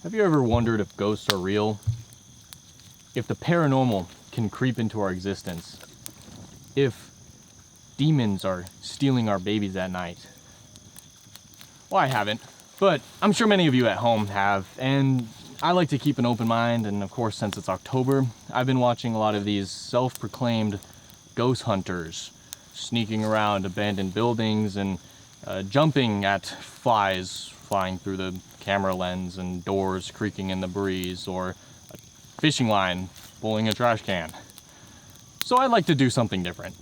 Have you ever wondered if ghosts are real? If the paranormal can creep into our existence? If demons are stealing our babies at night? Well, I haven't, but I'm sure many of you at home have, and I like to keep an open mind, and of course, since it's October, I've been watching a lot of these self-proclaimed ghost hunters sneaking around abandoned buildings and jumping at flies flying through the camera lens and doors creaking in the breeze, or a fishing line pulling a trash can. So I'd like to do something different.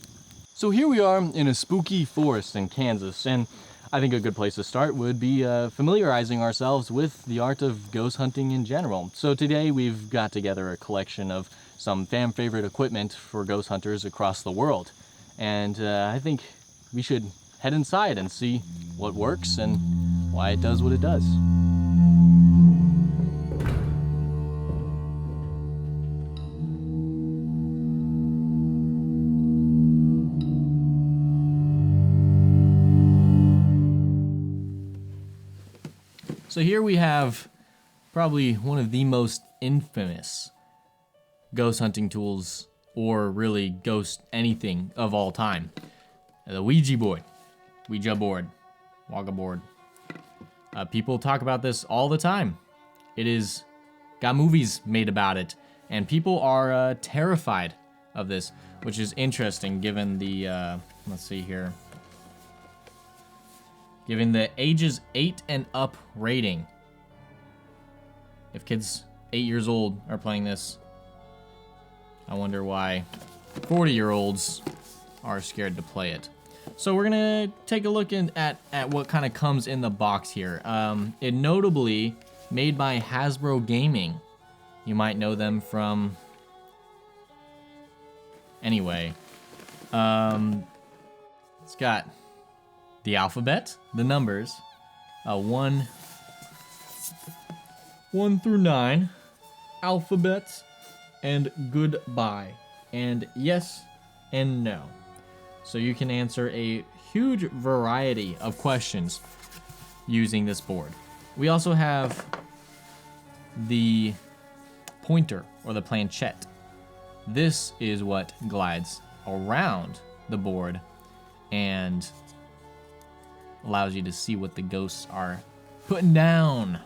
So here we are in a spooky forest in Kansas, and I think a good place to start would be familiarizing ourselves with the art of ghost hunting in general. So today we've got together a collection of some fan favorite equipment for ghost hunters across the world. And I think we should head inside and see what works and why it does what it does. So here we have probably one of the most infamous ghost hunting tools, or really ghost anything of all time. The Ouija board, Wagga board. People talk about this all the time. It is got movies made about it, and people are terrified of this, which is interesting given the, let's see here. Given the ages 8 and up rating. If kids 8 years old are playing this, I wonder why 40-year-olds are scared to play it. So we're gonna take a look at what kind of comes in the box here. It notably made by Hasbro Gaming. You might know them from... Anyway. It's got the alphabet, the numbers, 1 through 9, alphabet, and goodbye, and yes and no. So you can answer a huge variety of questions using this board. We also have the pointer, or the planchette. This is what glides around the board and allows you to see what the ghosts are putting down.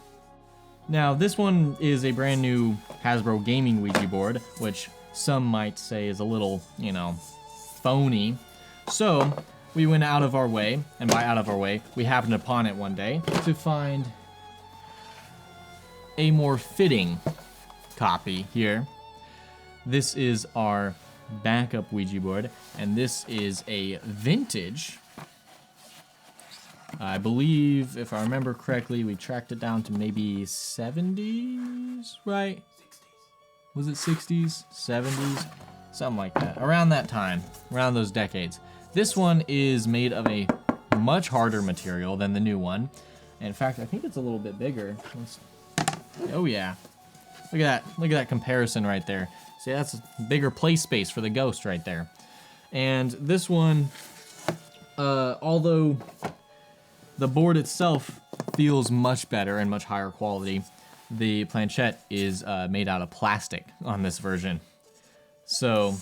Now, this one is a brand new Hasbro Gaming Ouija board, which some might say is a little, phony. So, we went out of our way, and by out of our way, we happened upon it one day to find a more fitting copy here. This is our backup Ouija board, and this is a vintage. I believe, if I remember correctly, we tracked it down to maybe 70s, right? 60s. Was it 60s? 70s? Something like that. Around that time. Around those decades. This one is made of a much harder material than the new one. And in fact, I think it's a little bit bigger. Oh yeah. Look at that. Look at that comparison right there. See, that's a bigger play space for the ghost right there. And this one, although the board itself feels much better and much higher quality, the planchette is made out of plastic on this version. So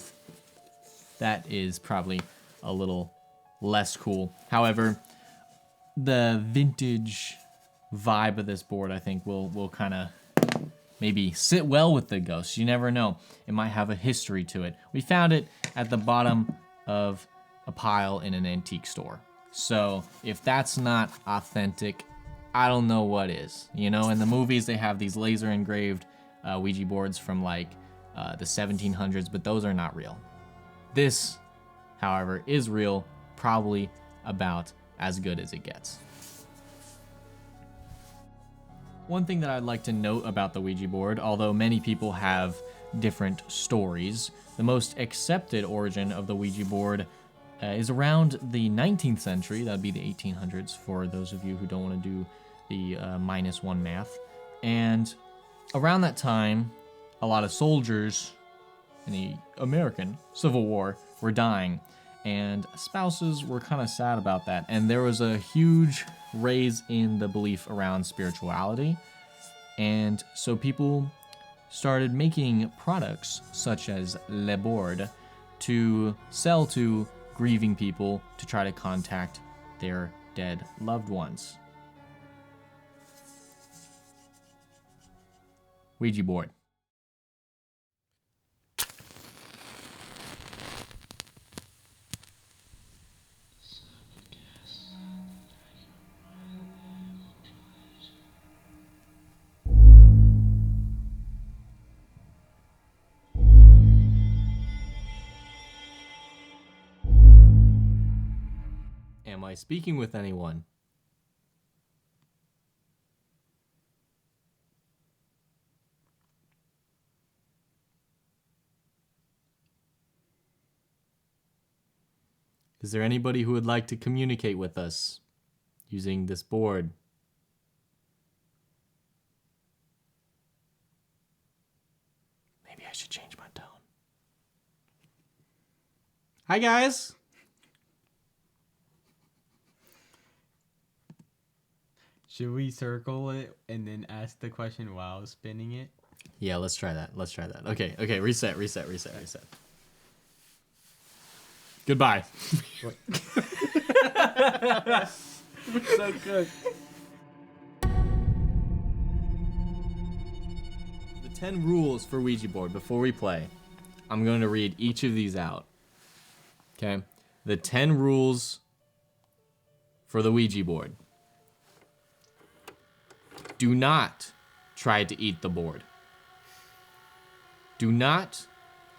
that is probably a little less cool. However, the vintage vibe of this board, I think, will kind of maybe sit well with the ghosts. You never know. It might have a history to it. We found it at the bottom of a pile in an antique store. So if that's not authentic, I don't know what is. In the movies, they have these laser engraved Ouija boards from like the 1700s, but those are not real. This, however, is real, probably about as good as it gets. One thing that I'd like to note about the Ouija board, although many people have different stories, the most accepted origin of the Ouija board is around the 19th century. That would be the 1800s for those of you who don't want to do the -1 math. And around that time, a lot of soldiers in the American Civil War were dying, and spouses were kind of sad about that. And there was a huge raise in the belief around spirituality And so people started making products such as Le Board to sell to grieving people to try to contact their dead loved ones. Ouija board. Am I speaking with anyone? Is there anybody who would like to communicate with us using this board? Maybe I should change my tone. Hi, guys. Should we circle it and then ask the question while spinning it? Yeah, let's try that. Okay, reset. Goodbye. So good. The 10 rules for Ouija board before we play. I'm going to read each of these out. Okay? The 10 rules for the Ouija board. Do not try to eat the board. Do not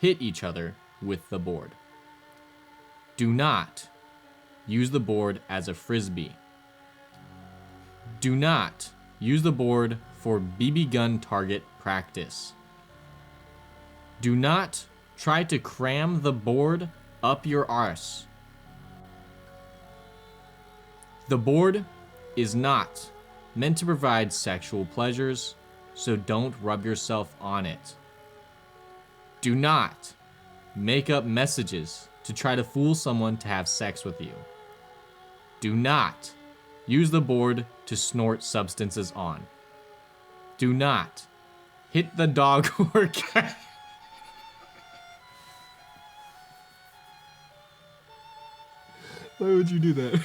hit each other with the board. Do not use the board as a frisbee. Do not use the board for BB gun target practice. Do not try to cram the board up your arse. The board is not meant to provide sexual pleasures, so don't rub yourself on it. Do not make up messages to try to fool someone to have sex with you. Do not use the board to snort substances on. Do not hit the dog or cat. Why would you do that?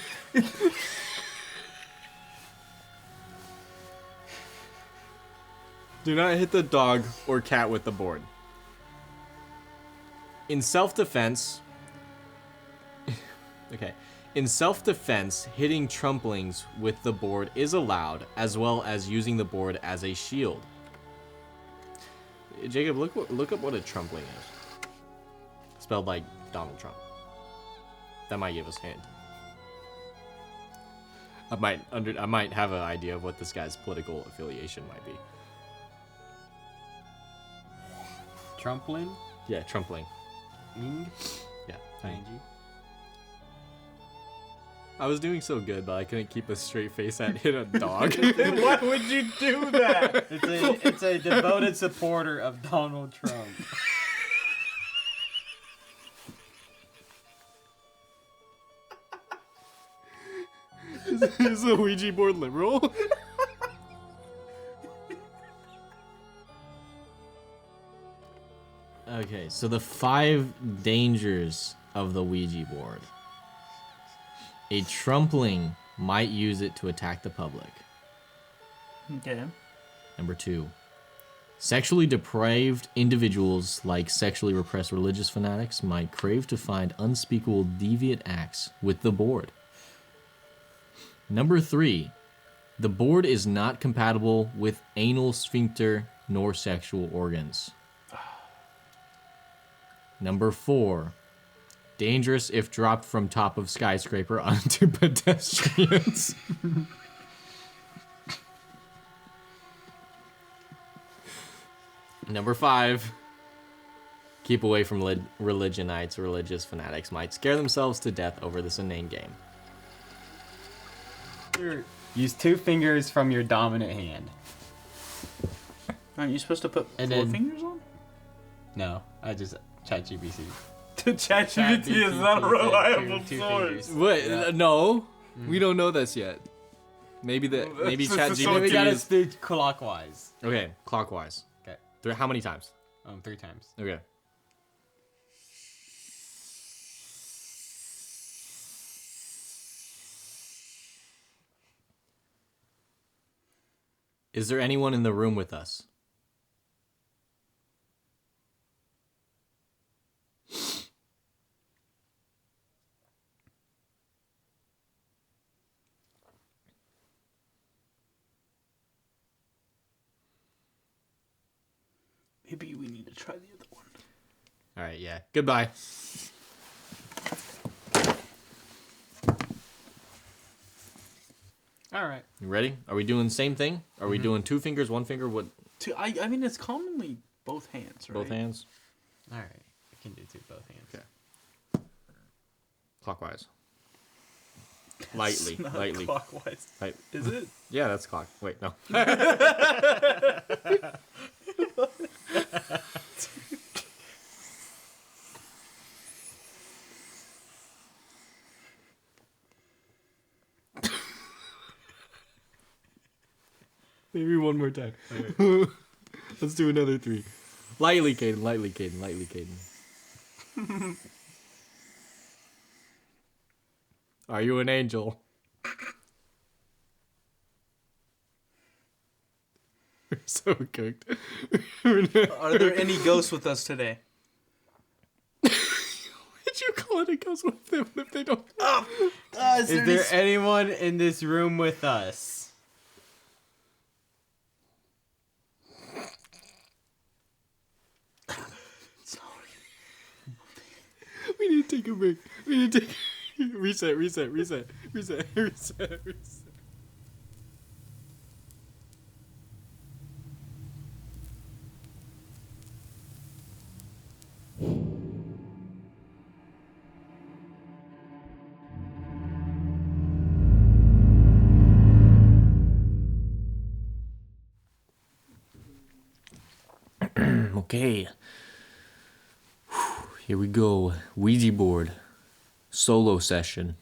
Do not hit the dog or cat with the board. In self-defense, In self-defense, hitting trumplings with the board is allowed, as well as using the board as a shield. Jacob, look up what a trumpling is. Spelled like Donald Trump. That might give us a hint. I might have an idea of what this guy's political affiliation might be. Trumpling? Yeah, trumpling. Ing? Yeah. ING? I was doing so good, but I couldn't keep a straight face at hit a dog. Why would you do that? It's a devoted supporter of Donald Trump. Is the Ouija board liberal? Okay, so the 5 dangers of the Ouija board. A trumpling might use it to attack the public. Okay. Number 2. Sexually depraved individuals like sexually repressed religious fanatics might crave to find unspeakable deviant acts with the board. Number 3. The board is not compatible with anal sphincter nor sexual organs. Number 4. Dangerous if dropped from top of skyscraper onto pedestrians. Number 5. Keep away from religionites. Religious fanatics might scare themselves to death over this inane game. Use 2 fingers from your dominant hand. Aren't you supposed to put And 4 then- fingers on? No, I just ChatGPT. ChatGPT is not a reliable Two source. fingers. Wait, Yeah. no. We don't know this yet. Maybe That's Chat so Maybe we GPT gotta is do clockwise. okay. Clockwise. Okay. How many times? 3 times. Okay. Is there anyone in the room with us? Maybe we need to try the other one. All right, yeah. Goodbye. All right. You ready? Are we doing the same thing? Are we doing 2 fingers, 1 finger? What? I mean, it's commonly both hands, right? Both hands? All right. I can do both hands. Okay. Clockwise. Lightly. Not Lightly. clockwise. Light. Is it? Yeah, that's clock. Wait, no. Maybe one more time. Let's do another 3. Lightly, Caden. Lightly, Caden. Lightly, Caden. Are you an angel? We're so cooked. Are there any ghosts with us today? Did you call it a ghost with them if they don't? Is there anyone in this room with us? We need to take a break. We need to take reset. Okay. Here we go. Ouija board. Solo session.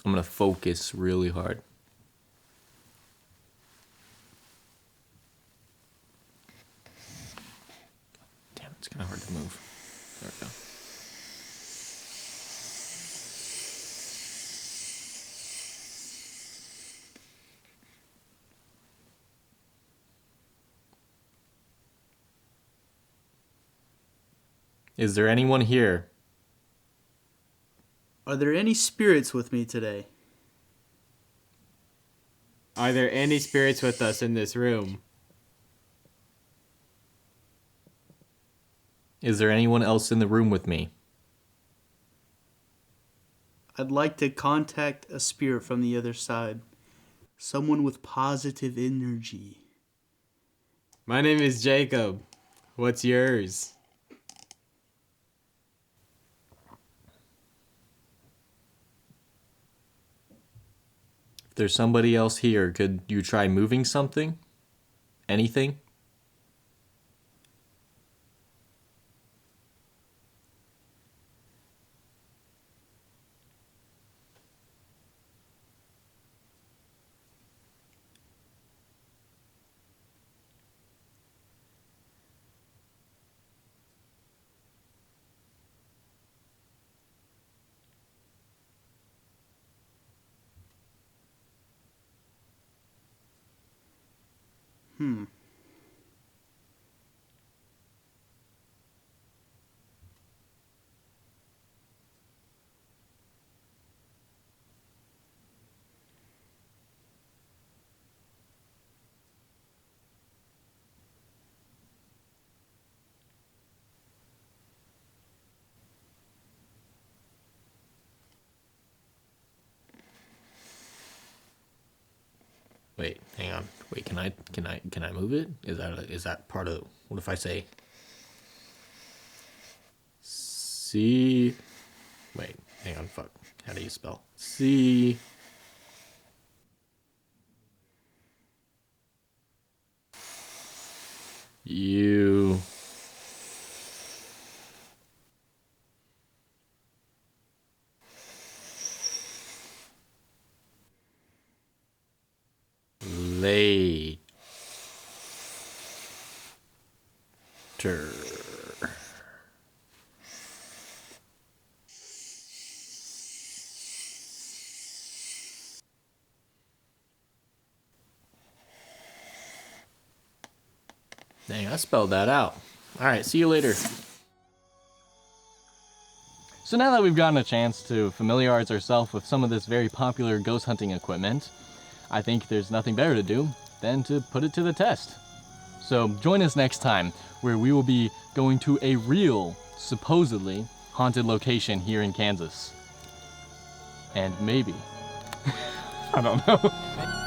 I'm gonna focus really hard. Damn, it's kind of hard to move. There we go. Is there anyone here? Are there any spirits with me today? Are there any spirits with us in this room? Is there anyone else in the room with me? I'd like to contact a spirit from the other side. Someone with positive energy. My name is Jacob. What's yours? If there's somebody else here, could you try moving something? Anything? Wait, hang on. Wait, can I move it? Is that part of what if I say C? Wait, hang on, fuck. How do you spell? C U Later. Dang, I spelled that out. All right, see you later. So now that we've gotten a chance to familiarize ourselves with some of this very popular ghost hunting equipment, I think there's nothing better to do than to put it to the test. So join us next time, where we will be going to a real, supposedly haunted location here in Kansas. And maybe, I don't know.